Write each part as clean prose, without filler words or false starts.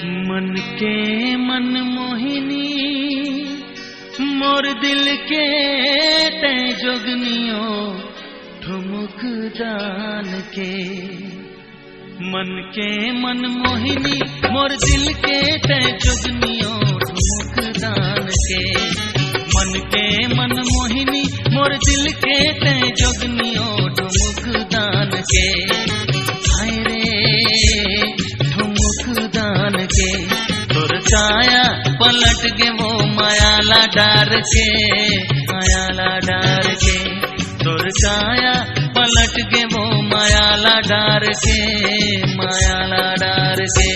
मन के मन मोहिनी मोर दिल के ते जोगनियो ठुमुक दान के। मन के मन मोहिनी मोर दिल के ते जोगनियो ठुमुक दान के। मन के मन मोहिनी मोर दिल के ते जोगनियो ठुमुक दान के। हाय रे ठुमुक दान के तोर काया पलट गे वो मायाला डार के, मायाला डार के तोर काया पलट गे वो मायाला डार के, मायाला डार के।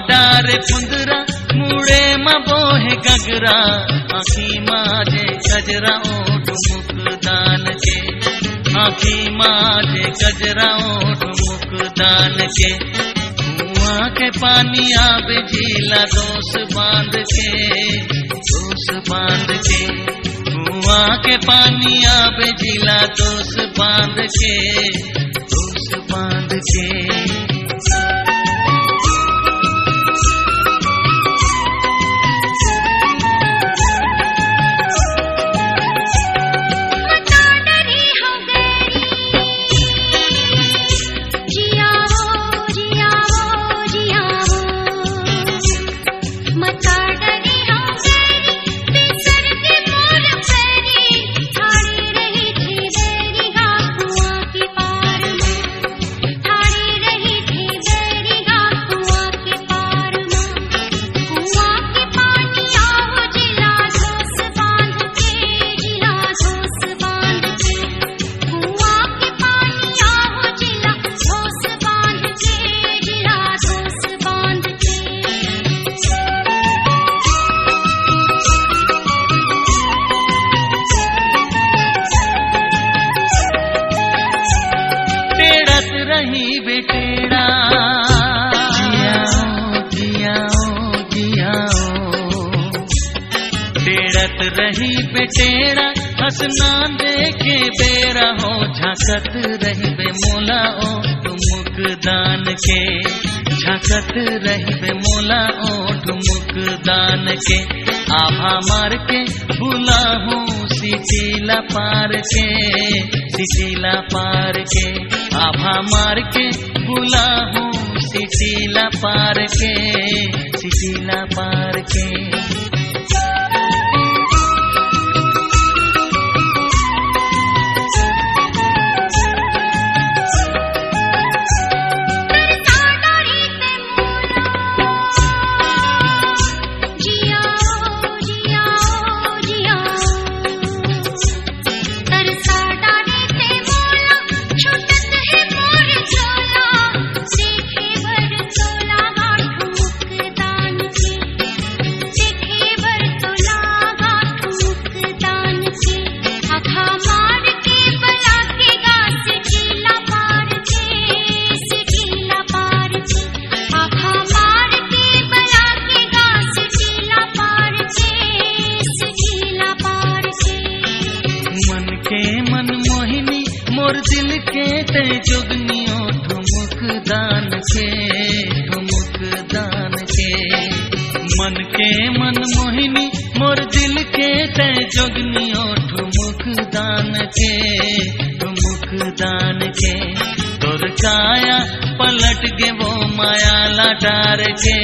डारे पुंदरा मुड़े मोहे गगरा आखी माजे गजरा ओठ मुख दान के, आखी माजे गजरा ओठ मुख दान के। कुआं के पानी आवे झीला दोस बांध के, दोस बांध के कुआं के पानी आवे झीला दोस बांध के, दोस बांध के। रही बेटेड़ा टेड़त रही बेटेड़ा हंसना देखे बेरा हो झांकत रही बे मोला ओ ठुमुक दान के, झांकत रही बे मोला ओ ठुमुक दान के। आभा मार के भूला हूँ सिचिला पार के, सिचिला पार के आभा मार के भूला हूँ सिचिला पार के, सिचिला पार के। मोर दिल के ते जोगनियो ठुमुक दान के, ठुमुक दान के। मन के मन मोहिनी मोर दिल के ते जोगनियो ठुमुक दान के, ठुमुक दान के। तोर काया पलट गे वो मायाला डार के,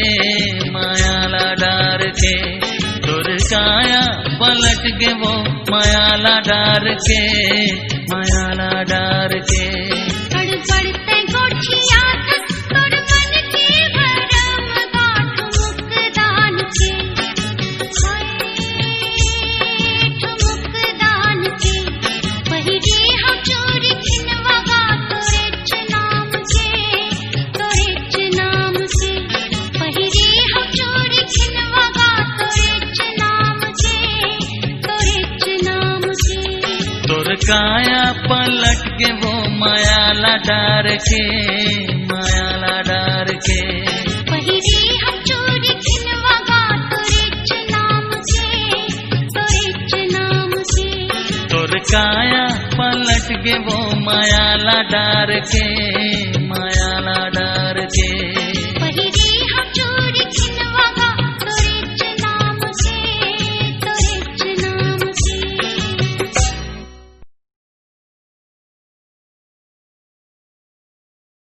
मायाला डार के तोर काया पलट गे वो मायाला डार के, मायाला डार के। गड़बड़ते गोठिया थस तोर मन के भरम गाठ मुक्दान के। हाय ठुमुकदान के पहिरे हम चोरी खिनवगा तोरेच नाम के। तोरेच नाम के पहिरे हम चोरी खिनवगा तोरेच नाम के। तोरेच नाम के तोर काया पलट के वो मायाला डार के। मायाला डार के पहिरे हम चोरी खिनवगा तोरेच नाम के। तोरेच नाम के तोर काया पलट के वो मायाला डार के।